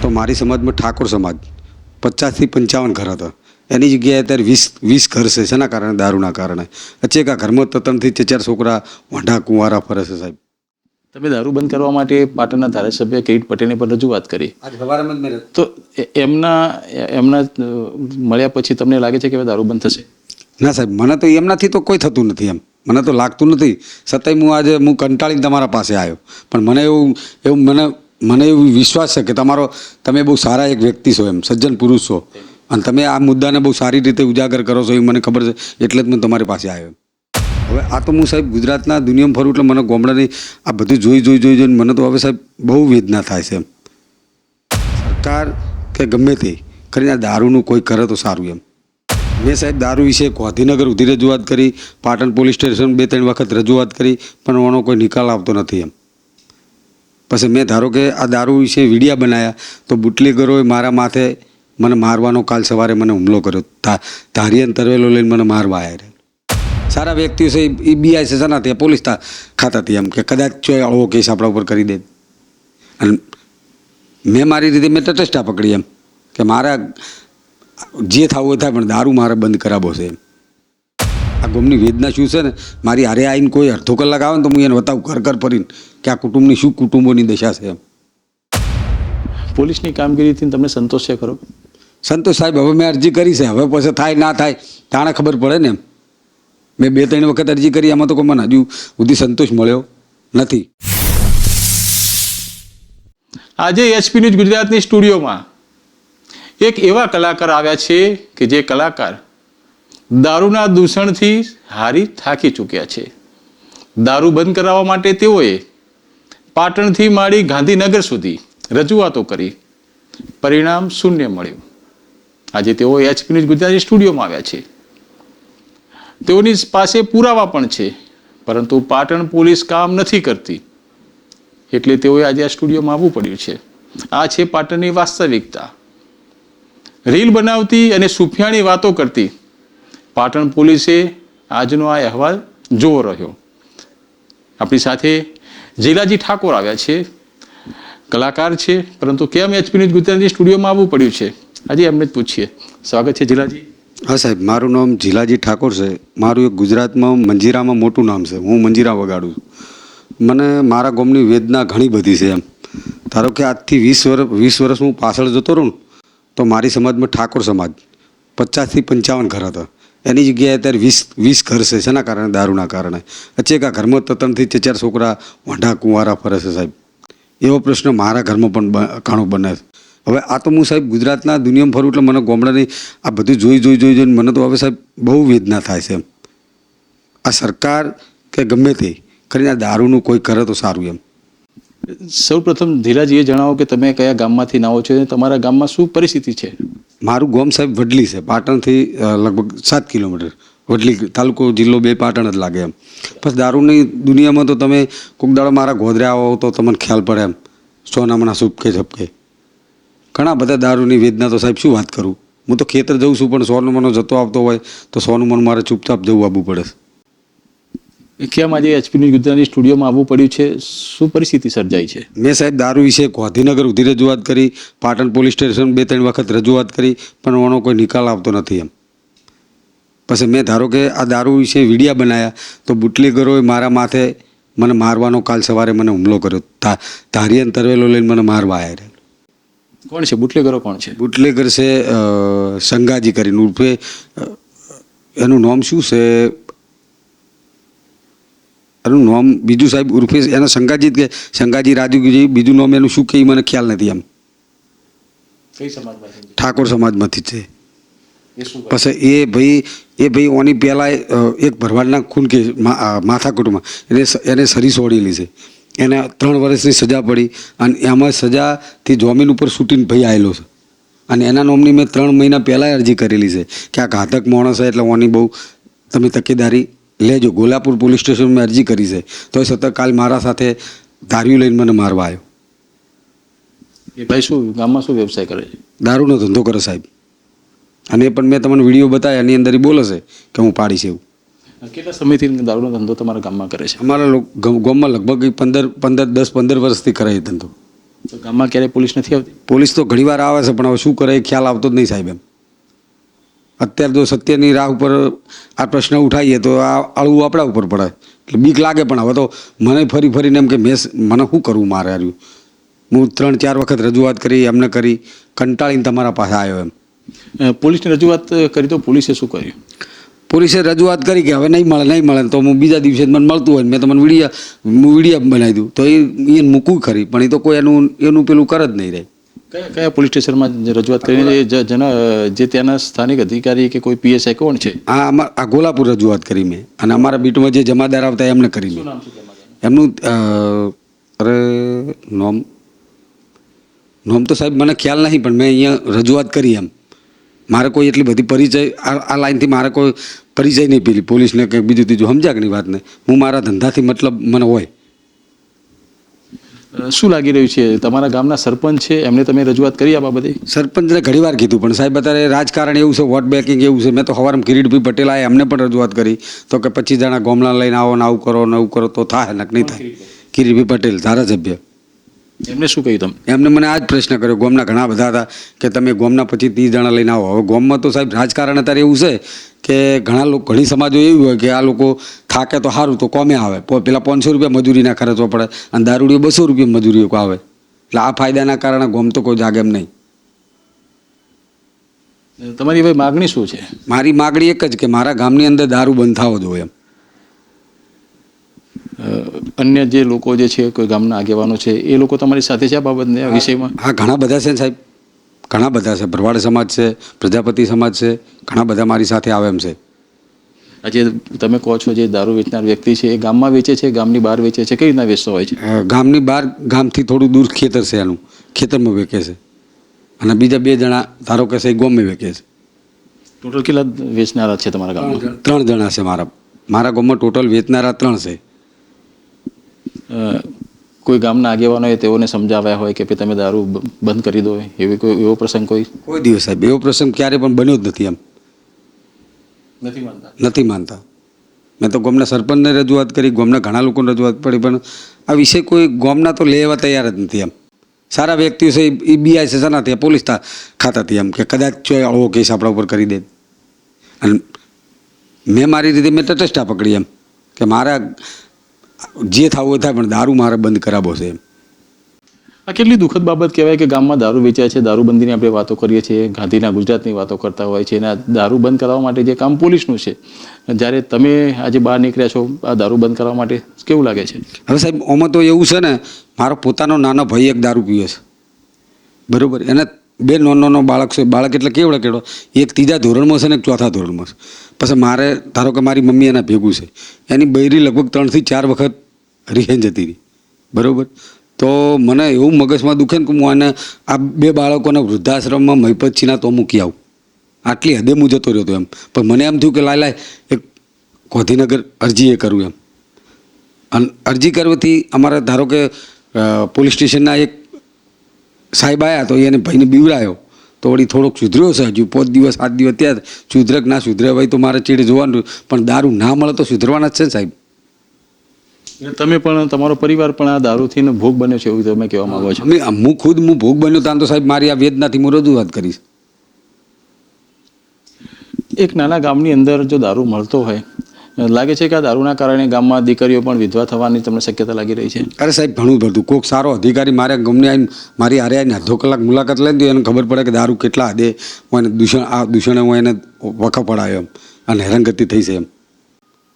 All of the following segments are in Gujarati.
તો મારી સમાજમાં ઠાકોર સમાજ 50 થી 55 ઘર હતા. એની જગ્યાએ અત્યારે 20 ઘર છે. શેના કારણે? દારૂના કારણે. અચેકા ઘરમાં 3 થી 4 છોકરા વાંઢા કુંવારા ફરે છે સાહેબ. તમે દારૂ બંધ કરવા માટે પાટણના ધારાસભ્ય કિરીટ પટેલને પણ રજૂઆત કરી. તો એમના મળ્યા પછી તમને લાગે છે કે હવે દારૂ બંધ થશે? ના સાહેબ, મને તો એમનાથી તો કોઈ થતું નથી. એમ મને તો લાગતું નથી. છતાંય હું કંટાળીને તમારા પાસે આવ્યો. પણ મને એવું વિશ્વાસ છે કે તમે બહુ સારા એક વ્યક્તિ છો, એમ સજ્જન પુરુષ છો, અને તમે આ મુદ્દાને બહુ સારી રીતે ઉજાગર કરો છો એ મને ખબર છે. એટલે જ હું તમારી પાસે આવ્યો. હવે આ તો હું સાહેબ ગુજરાતના દુનિયામાં ફરું એટલે મને ગામડાની આ બધું જોઈને મને તો હવે સાહેબ બહુ વેદના થાય છે. એમ સરકાર કે ગમે તે કરીને આ દારૂનું કોઈ કરે તો સારું. એમ મેં સાહેબ દારૂ વિશે ગાંધીનગર સુધી રજૂઆત કરી, પાટણ પોલીસ સ્ટેશન 2-3 વખત રજૂઆત કરી, પણ એનો કોઈ નિકાલ આવતો નથી. એમ પછી મેં ધારો કે આ દારૂ વિશે વિડીયા બનાવ્યા તો બુટલેગરોએ મારા માથે મને મારવાનો કાલ સવારે મને હુમલો કર્યો. ધારિયન તરવેલો લઈને મને મારવા આવ્યા. સારા વ્યક્તિઓ છે એ બીઆઈ છે ના ત્યાં પોલીસ ખાતાથી, એમ કે કદાચ આવો કેસ આપણા ઉપર કરી દે. અને મેં મારી રીતે મેં તટસ્થતા પકડી, એમ કે મારા જે થવું એ થાય પણ દારૂ મારે બંધ કરાવવો છે. એમ આ ગમની વેદના શું છે ને, મારી હારે આવીને કોઈ અડધો કલાક આવે ને તો હું એને બતાવું ઘર ફરીને કે આ કુટુંબની શું કુટુંબોની દશા છે. એમ પોલીસની કામગીરીથી તમને સંતોષ છે ખરો? સંતોષ સાહેબ, હવે મેં અરજી કરી છે. હવે પછી થાય ના થાય તાણે ખબર પડે ને. એમ મેં 2-3 વખત અરજી કરી, એમાં તો કોઈ મને હજુ સુધી સંતોષ મળ્યો નથી. આજે એચપી ન્યૂઝ ગુજરાતની સ્ટુડિયોમાં એક એવા કલાકાર આવ્યા છે કે જે કલાકાર દારૂના દૂષણથી હારી થાકી ચૂક્યા છે. દારૂ બંધ કરાવવા માટે તેઓએ પાટણથી માંડી ગાંધીનગર સુધી રજૂઆતો કરી, પરિણામ શૂન્ય મળ્યું. આજે તેઓ એચપી ન્યૂઝ ગુજરાતની સ્ટુડિયોમાં આવ્યા છે. તેઓની પાસે પુરાવા પણ છે, પરંતુ પાટણ પોલીસ કામ નથી કરતી, એટલે તેઓએ આજે આ સ્ટુડિયોમાં આવવું પડ્યું છે. આ છે પાટણની વાસ્તવિકતા. રીલ બનાવતી અને સુફિયાણી વાતો કરતી પાટણ પોલીસે આજનો આ અહેવાલ જોવો રહ્યો. આપણી સાથે જીલાજી ઠાકોર આવ્યા છે, કલાકાર છે, પરંતુ કેમ એચપી ન્યૂઝ ગુજરાતની સ્ટુડિયોમાં આવવું પડ્યું છે આજે એમને જ પૂછીએ. સ્વાગત છે જીલાજી. હા સાહેબ, મારું નામ જીલાજી ઠાકોર છે. મારું એક ગુજરાતમાં મંજીરામાં મોટું નામ છે. હું મંજીરા વગાડું છું. મને મારા ગામની વેદના ઘણી બધી છે. એમ ધારો કે આજથી 20 વર્ષ હું પાછળ જતો રહું તો મારી સમાજમાં ઠાકોર સમાજ 50 થી 55 ઘર હતા. એની જગ્યાએ અત્યારે 20 ઘર છે. શેના કારણે? દારૂના કારણે. અચેકા ઘરમાં 3 થી 4 છોકરા વાંઢા કુંવારા ફરે છે સાહેબ. એવો પ્રશ્ન મારા ઘરમાં પણ ઘણો બને છે. હવે આ તો હું સાહેબ ગુજરાતના દુનિયામાં ફરું એટલે મને ગામડાની આ બધું જોઈને મને તો હવે સાહેબ બહુ વેદના થાય છે. એમ આ સરકાર કે ગમે તે કરીને આ દારૂનું કોઈ કરે તો સારું. એમ સૌ પ્રથમ ધીરાજીએ જણાવો કે તમે કયા ગામમાંથી આવો છો અને તમારા ગામમાં શું પરિસ્થિતિ છે? મારું ગામ સાહેબ વડલી છે. પાટણથી લગભગ 7 કિલોમીટર. વડલી તાલુકો જિલ્લો 2 પાટણ જ લાગે. એમ બસ દારૂની દુનિયામાં તો તમે કોઈક દાડો મારા ગોધરે આવો તો તમને ખ્યાલ પડે. એમ સોનામણા સુપકે ઝપકે ઘણા બધા દારૂની વેદના તો સાહેબ શું વાત કરું. હું તો ખેતર જઉં છું પણ સોનું મનો જતો આવતો હોય તો સોનું મન મારે ચૂપચાપ જવું આવવું પડે. કેમ આજે એચપી ન્યૂઝ ગુજરાતની સ્ટુડિયોમાં આવવું પડ્યું છે? શું પરિસ્થિતિ સર્જાઈ છે? મેં સાહેબ દારૂ વિશે ગાંધીનગર સુધી રજૂઆત કરી, પાટણ પોલીસ સ્ટેશન 2-3 વખત રજૂઆત કરી, પણ એનો કોઈ નિકાલ આવતો નથી. એમ પછી મેં ધારો કે આ દારૂ વિશે વિડીયા બનાવ્યા તો બુટલેગરોએ મારા માથે મને મારવાનો કાલ સવારે મને હુમલો કર્યો. ધારિયન તરવેલો લઈને મને મારવા આવ્યા. કોણ છે બુટલેગરો? કોણ છે બુટલેગર? છે સંગાજી કરીને ઉર્ફે, એનું નામ શું છે, એનું નામ બીજું સાહેબ ઉર્ફે એના સંગાજી કે સંગાજી રાજુજી, બીજું નામ એનું શું કે મને ખ્યાલ નથી. એમ કઈ સમાજમાંથી? ઠાકોર સમાજમાંથી છે. પછી એ ભાઈ ઓની પહેલાં એક ભરવાડના ખૂન કે માથાકૂટમાં એને સરી સોડેલી છે. એને 3 વર્ષની સજા પડી અને એમાં સજાથી જામીન ઉપર છૂટીને ભાઈ આવેલો છે. અને એના નામની મેં 3 મહિના પહેલાં અરજી કરેલી છે કે આ ઘાતક માણસ છે એટલે ઓની બહુ તમે તકેદારી લેજો. ગોલાપુર પોલીસ સ્ટેશન મેં અરજી કરી છે તો એ સતત કાલ મારા સાથે દારૂ લઈને મને મારવા આવ્યો. એ ભાઈ શું ગામમાં શું વ્યવસાય કરે છે? દારૂનો ધંધો કરે સાહેબ. અને એ પણ મેં તમને વિડીયો બતાવ્યા, એની અંદર એ બોલે છે કે હું પાડીશ એવું. કેટલા સમયથી દારૂનો ધંધો તમારા ગામમાં કરે છે? અમારા ગામમાં લગભગ 10-15 વર્ષથી કરાય ધંધો. તો ગામમાં ક્યારેય પોલીસ નથી આવતી? પોલીસ તો ઘણીવાર આવે છે, પણ હવે શું કરે એ ખ્યાલ આવતો જ નહીં સાહેબ એમ. અત્યારે જો સત્યની રાહ ઉપર આ પ્રશ્ન ઉઠાવીએ તો આ આળવું આપણા ઉપર પડે, એટલે બીક લાગે. પણ હવે તો મને ફરી ફરીને એમ કે મને શું કરવું મારે હાર્યું. હું 3-4 વખત રજૂઆત કરી, એમને કરી, કંટાળીને તમારા પાસે આવ્યો એમ. પોલીસની રજૂઆત કરી તો પોલીસે શું કર્યું? પોલીસે રજૂઆત કરી કે હવે નહીં મળે તો હું બીજા દિવસે મને મળતું હોય મેં તમને વિડીયો બનાવી દઉં તો એ મૂકવું ખરી, પણ એ તો કોઈ એનું પેલું કર જ નહીં રહે. કયા પોલીસ સ્ટેશનમાં રજૂઆત કરીને જે ત્યાંના સ્થાનિક અધિકારી કે કોઈ પીએસઆઈ કોણ છે? આ ગોલાપુર રજૂઆત કરી મેં, અને અમારા બીટમાં જે જમાદાર આવતા એમને કરી મેં. એમનું અરે નોમ તો સાહેબ મને ખ્યાલ નહીં, પણ મેં અહીંયા રજૂઆત કરી એમ. મારે કોઈ એટલી બધી પરિચય આ લાઈનથી મારે કોઈ પરિચય નહીં પેલી પોલીસને કે બીજું ત્રીજું સમજ્યા કે નહીં વાતને. હું મારા ધંધાથી મતલબ મને હોય. શું લાગી રહ્યું છે? તમારા ગામના સરપંચ છે, એમને તમે રજૂઆત કરી આ બાબતે? સરપંચને ઘણીવાર કીધું, પણ સાહેબ અત્યારે રાજકારણ એવું છે, વોટ બેકિંગ એવું છે. મેં તો સવારમાં કિરીટભાઈ પટેલ આવ્યા, એમને પણ રજૂઆત કરી તો કે 25 જણા ગોમલા લઈને આવો ને આવું કરો ને એવું કરો તો થાય ને નહીં થાય. કિરીટભાઈ પટેલ ધારાસભ્ય, એમને શું કહ્યું તમે? એમને મને આ જ પ્રશ્ન કર્યો. ગોમના ઘણા બધા હતા કે તમે ગોમના 25-30 જણા લઈને આવો. હવે ગોમમાં તો સાહેબ રાજકારણ અત્યારે એવું છે કે ઘણી સમાજો એવી હોય કે આ લોકો થાકે તો સારું તો કોમે આવે, પેલા 500 રૂપિયા મજૂરીના ખર્ચવા પડે અને દારૂડીઓ 200 રૂપિયા મજૂરીઓ આવે. એટલે આ ફાયદાના કારણે ગોમ તો કોઈ જાગે એમ નહીં. તમારી હવે માગણી શું છે? મારી માગણી એક જ કે મારા ગામની અંદર દારૂ બંધ થવો જોઈએ એમ. અન્ય જે લોકો જે છે, કોઈ ગામના આગેવાનો છે, એ લોકો તમારી સાથે છે આ બાબતને આ વિષયમાં? હા, ઘણા બધા છે સાહેબ, ઘણા બધા છે. ભરવાડ સમાજ છે, પ્રજાપતિ સમાજ છે, ઘણા બધા મારી સાથે આવે એમ છે. આજે તમે કહો છો જે દારૂ વેચનાર વ્યક્તિ છે એ ગામમાં વેચે છે, ગામની બહાર વેચે છે, કઈ રીતના વેચતો હોય છે? ગામની બહાર, ગામથી થોડું દૂર ખેતર છે એનું, ખેતરમાં વેચે છે. અને બીજા 2 જણા ધારો કે છે એ ગામમાં વેચે છે. ટોટલ કેટલા વેચનારા છે તમારા ગામમાં? 3 જણા છે મારા ગામમાં ટોટલ વેચનારા 3 છે. કોઈ ગામના આગેવાનોએ તેઓને સમજાવ્યા હોય કે ભાઈ તમે દારૂ બંધ કરી દો, એવો પ્રસંગ કોઈ દિવસ સાહેબ એવો પ્રસંગ ક્યારે પણ બન્યો જ નથી એમ. નથી માનતા. મેં તો ગામના સરપંચને રજૂઆત કરી, ગામના ઘણા લોકોને રજૂઆત પડી, પણ આ વિષય કોઈ ગામના તો લેવા તૈયાર જ નથી એમ. સારા વ્યક્તિઓ છે એ બીઆઈ છે શેનાથી? પોલીસ ખાતાથી એમ કે કદાચ આવો કેસ આપણા ઉપર કરી દે. અને મેં મારી રીતે મેં તટસ્થતા પકડી એમ કે મારા જે થવું થાય પણ દારૂ મારે બંધ કરાવવો છે એમ. આ કેટલી દુઃખદ બાબત કહેવાય કે ગામમાં દારૂ વેચાય છે, દારૂબંધીની આપણે વાતો કરીએ છીએ, ગાંધીના ગુજરાતની વાતો કરતા હોય છે, અને આ દારૂ બંધ કરાવવા માટે જે કામ પોલીસનું છે, જ્યારે તમે આજે બહાર નીકળ્યા છો આ દારૂ બંધ કરવા માટે, કેવું લાગે છે? હવે સાહેબ આમાં તો એવું છે ને, મારો પોતાનો નાનો ભાઈ એક દારૂ પીવે છે, બરાબર? એને 2 નાનો બાળક છે. બાળક એટલે કેવડો એક 3જા ધોરણમાં છે ને એક 4થા ધોરણમાં છે. પછી મારે ધારો કે મારી મમ્મી એના ભેગું છે, એની બૈરી લગભગ 3 થી 4 વખત રિહેન જતી રહી, બરાબર? તો મને એવું મગજમાં દુખે ને કે હું આને આ 2 બાળકોને વૃદ્ધાશ્રમમાં મહિપતજીના તો મૂકી આવું. આટલી હદે હું જતો રહ્યો હતો એમ. પણ મને એમ થયું કે લાય એક ગાંધીનગર અરજી એ કરું એમ. અને અરજી કરવાથી અમારા ધારો કે પોલીસ સ્ટેશનના એક સાહેબ આવ્યા તો એને ભાઈને બીવડાયો તો વળી થોડોક સુધર્યો છે. હજુ 5 દિવસ 7 દિવસ ત્યાં સુધરે કે ના સુધરે હોય તો મારે ચીડે જોવાનું, પણ દારૂ ના મળે તો સુધરવાના જ છે ને સાહેબ. તમે પણ તમારો પરિવાર પણ આ દારૂથી ભોગ બન્યો છે એવું તમે કહેવા માંગો છો? હું ખુદ ભોગ બન્યો ત્યાં તો સાહેબ મારી આ વેદનાથી હું રજૂઆત કરીશ. એક નાના ગામની અંદર જો દારૂ મળતો હોય, લાગે છે કે આ દારૂના કારણે ગામમાં દીકરીઓ પણ વિધવા થવાની તમને શક્યતા લાગી રહી છે? અરે સાહેબ ઘણું બધું. કોઈક સારો અધિકારી મારે ગમને આવીને મારી હારે આવીને અડધો કલાક મુલાકાત લઈને તો એને ખબર પડે કે દારૂ કેટલા હદે હું એને દૂષણે હું એને વખો પડાયો એમ અને હેરાનગતિ થઈ છે એમ.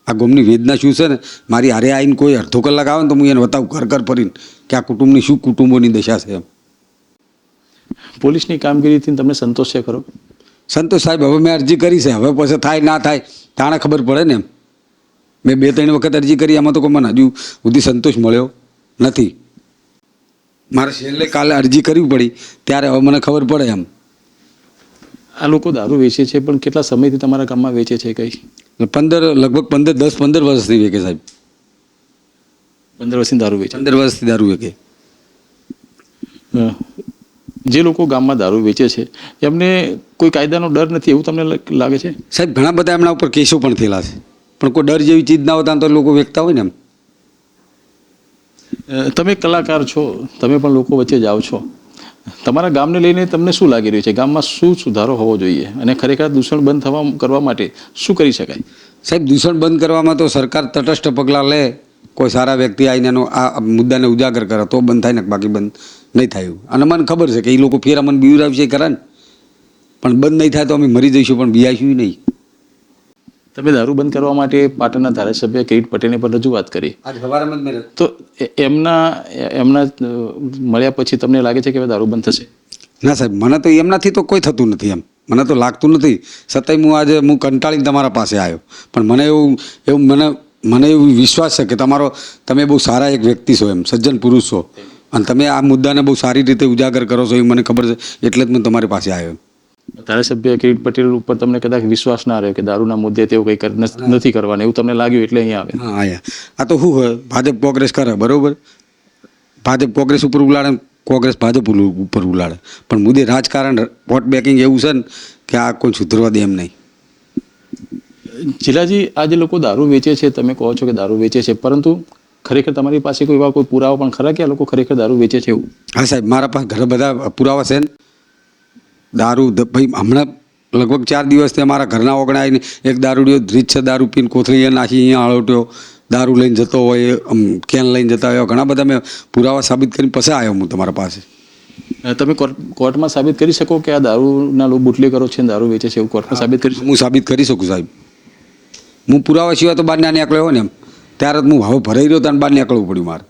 આ ગામની વેદના શું છે ને, મારી હારે આવીને કોઈ અડધો કલાક આવે ને તો હું એને બતાવું ઘર ફરીને કે આ કુટુંબની શું કુટુંબોની દશા છે એમ. પોલીસની કામગીરીથી તમને સંતોષ છે ખરો? સંતોષ સાહેબ હવે મેં અરજી કરી છે, હવે પછી થાય ના થાય તાણે ખબર પડે ને એમ. મેં 2-3 વખત અરજી કરી, એમાં તો કોઈ મને હજુ સુધી સંતોષ મળ્યો નથી. મારે છેલ્લે કાલે અરજી કરવી પડી ત્યારે હવે મને ખબર પડે એમ. આ લોકો દારૂ વેચે છે પણ કેટલા સમયથી તમારા ગામમાં વેચે છે? કઈ લગભગ 10-15 વર્ષથી વેચે સાહેબ. 15 વર્ષથી દારૂ વેચે? 15 વર્ષથી દારૂ વેચે. જે લોકો ગામમાં દારૂ વેચે છે એમને કોઈ કાયદાનો ડર નથી એવું તમને લાગે છે? સાહેબ ઘણા બધા એમના ઉપર કેસો પણ થયેલા છે, પણ કોઈ ડર જેવી ચીજ ના હોતા તો લોકો વેચતા હોય ને એમ. તમે કલાકાર છો, તમે પણ લોકો વચ્ચે જાઓ છો. તમારા ગામને લઈને તમને શું લાગી રહ્યું છે? ગામમાં શું સુધારો હોવો જોઈએ અને ખરેખર દૂષણ બંધ કરવા માટે શું કરી શકાય? સાહેબ, દૂષણ બંધ કરવામાં તો સરકાર તટસ્થ પગલાં લે, કોઈ સારા વ્યક્તિ આવીને એનો આ મુદ્દાને ઉજાગર કરે તો બંધ થાય ને, બાકી બંધ નહીં થાય. અને મને ખબર છે કે એ લોકો ફેર અમને બીવરાવશે કરે ને, પણ બંધ નહીં થાય તો અમે મરી જઈશું, પણ બિયાઈશું નહીં. તમે દારૂ બંધ કરવા માટે પાટણના ધારાસભ્ય કિરીટ પટેલને પણ રજૂઆત કરી, તો એમના મળ્યા પછી તમને લાગે છે કે હવે દારૂ બંધ થશે? ના સાહેબ, મને તો એમનાથી તો કોઈ થતું નથી. એમ મને તો લાગતું નથી. છતાંય હું કંટાળીને તમારા પાસે આવ્યો, પણ મને એવું વિશ્વાસ છે કે તમે બહુ સારા એક વ્યક્તિ છો, એમ સજ્જન પુરુષ છો, અને તમે આ મુદ્દાને બહુ સારી રીતે ઉજાગર કરો છો એ મને ખબર છે, એટલે જ હું તમારી પાસે આવ્યો. ધારાસભ્ય કિરીટ પટેલ ઉપર તમને કદાચ વિશ્વાસ ના રહ્યો કે દારૂના મુદ્દે તેઓ કંઈ નથી કરવાના, એવું તમને લાગ્યું એટલે અહીંયા આવે? હા, આ તો શું હોય, ભાજપ કોંગ્રેસ કરે બરોબર, ભાજપ કોંગ્રેસ ઉપર ઉલાડે, કોંગ્રેસ ભાજપ ઉપર ઉલાડે, પણ મુદ્દે રાજકારણ વોટ બેકિંગ એવું છે ને કે આ કોઈ સુધરવા દે એમ નહીં. જિલ્લાજી, આ જે લોકો દારૂ વેચે છે, તમે કહો છો કે દારૂ વેચે છે, પરંતુ ખરેખર તમારી પાસે કોઈ એવા કોઈ પુરાવા પણ ખરા કે આ લોકો ખરેખર દારૂ વેચે છે એવું? હા સાહેબ, મારા પાસે ઘણા બધા પુરાવા છે ને. દારૂ ભાઈ, હમણાં લગભગ 4 દિવસથી અમારા ઘરના ઓગણા આવીને એક દારૂડિયો રીતસર દારૂ પીને કોથળી નાખી અહીંયા આળોટ્યો, દારૂ લઈને જતો હોય, કેન લઈને જતા હોય, ઘણા બધા મેં પુરાવા સાબિત કરીને પછી આવ્યો હું તમારા પાસે. તમે કોર્ટમાં સાબિત કરી શકો કે આ દારૂના લોકો બુટલેગરો છે, દારૂ વેચે છે, એવું કોર્ટમાં સાબિત કરી? હું સાબિત કરી શકું સાહેબ. હું પુરાવા સિવાય તો બહાર ના નીકળ્યો હોય ને, એમ ત્યારે હું ભાવ ભરાઈ રહ્યો તો બહાર નીકળવું પડ્યું મારે.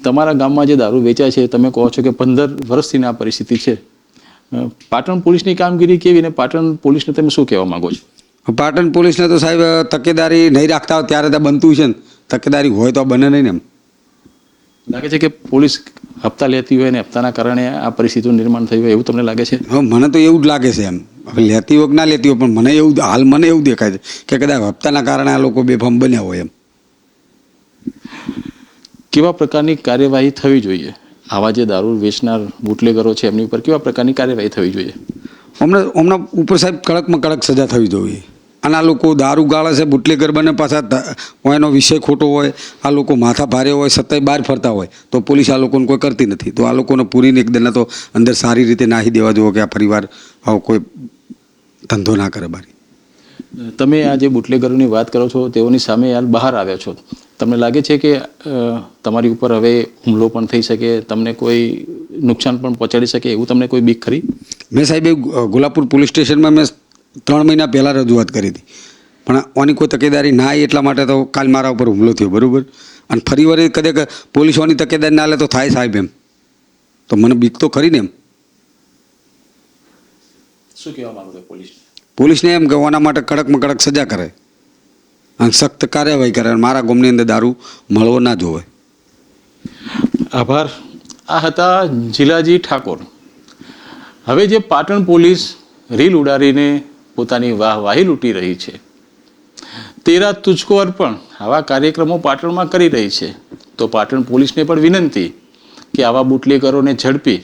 તમારા ગામમાં જે દારૂ વેચાય છે, તમે કહો છો કે 15 વર્ષથી આ પરિસ્થિતિ છે. પાટણ પોલીસની કામગીરી કેવી, ને પાટણ પોલીસને તમે શું કહેવા માંગો છો? પાટણ પોલીસને તો સાહેબ તકેદારી નહીં રાખતા હોય ત્યારે તો બનતું છે ને, તકેદારી હોય તો બને નહીં ને. એમ લાગે છે કે પોલીસ હપ્તા લેતી હોય ને હપ્તાના કારણે આ પરિસ્થિતિનું નિર્માણ થયું હોય એવું તમને લાગે છે? હવે મને તો એવું જ લાગે છે. એમ હવે લેતી હોય કે ના લેતી હોય, પણ મને એવું દેખાય છે કે કદાચ હપ્તાના કારણે આ લોકો બેફામ બન્યા હોય. એમ કેવા પ્રકારની કાર્યવાહી થવી જોઈએ? આવા જે દારૂ વેચનાર બુટલેગરો છે એમની ઉપર કેવા પ્રકારની કાર્યવાહી થવી જોઈએ? હમણાં ઉપર સાહેબ કડકમાં કડક સજા થવી જોઈએ. અને આ લોકો દારૂ ગાળે છે, બુટલેગર બને, પાછા એનો વિષય ખોટો હોય, આ લોકો માથા ભારે હોય, સત્તાય બહાર ફરતા હોય, તો પોલીસ આ લોકોને કોઈ કરતી નથી. તો આ લોકોને પૂરીને એકદમ તો અંદર સારી રીતે નાખી દેવા જોઈએ કે આ પરિવાર આવો કોઈ ધંધો ના કરે બારી. તમે આ જે બુટલેગરોની વાત કરો છો તેઓની સામે હાલ બહાર આવ્યા છો, તમને લાગે છે કે તમારી ઉપર હવે હુમલો પણ થઈ શકે, તમને કોઈ નુકસાન પણ પહોંચાડી શકે એવું તમને કોઈ બીક ખરી? મેં સાહેબ ગુલાબપુર પોલીસ સ્ટેશનમાં મેં 3 મહિના પહેલાં રજૂઆત કરી હતી, પણ આની કોઈ તકેદારી ના આવી, એટલા માટે તો કાલ મારા ઉપર હુમલો થયો બરાબર. અને ફરી વાર કદાચ પોલીસોની તકેદારી ના લે તો થાય સાહેબ. એમ તો મને બીક તો ખરી ને. એમ શું કહેવા માંગો છો પોલીસને? એમ કે આના માટે કડકમાં કડક સજા કરે અને સખ્ત કાર્યવાહી કરે, અને મારા ગામની અંદર દારૂ મળવો ના જોવે. આભાર. આ હતા જિલ્લાજી ઠાકોર. હવે જે પાટણ પોલીસ રીલ ઉડાડીને પોતાની વાહવાહી લૂંટી રહી છે, તેરા તુજકો અર્પણ આવા કાર્યક્રમો પાટણમાં કરી રહી છે, તો પાટણ પોલીસને પણ વિનંતી કે આવા બુટલેગરોને ઝડપી,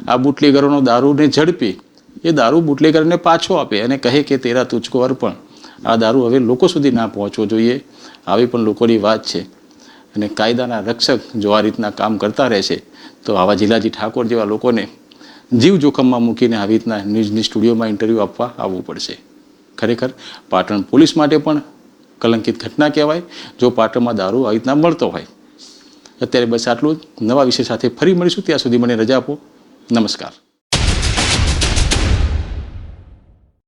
આ બુટલેગરોનો દારૂને ઝડપી, એ દારૂ બુટલેગરને પાછો આપે અને કહે કે તેરા તુજકો અર્પણ. આ દારૂ હવે લોકો સુધી ના પહોંચવો જોઈએ, આવી પણ લોકોની વાત છે. અને કાયદાના રક્ષક જો આ રીતના કામ કરતા રહેશે તો આવા જિલ્લાજી ઠાકોર જેવા લોકોને જીવ જોખમમાં મૂકીને આવી રીતના ન્યૂઝની સ્ટુડિયોમાં ઇન્ટરવ્યૂ આપવા આવવું પડશે. ખરેખર પાટણ પોલીસ માટે પણ કલંકિત ઘટના કહેવાય જો પાટણમાં દારૂ આવી રીતના મળતો હોય. અત્યારે બસ આટલું જ. નવા વિષય સાથે ફરી મળીશું, ત્યાં સુધી મને રજા આપો. નમસ્કાર.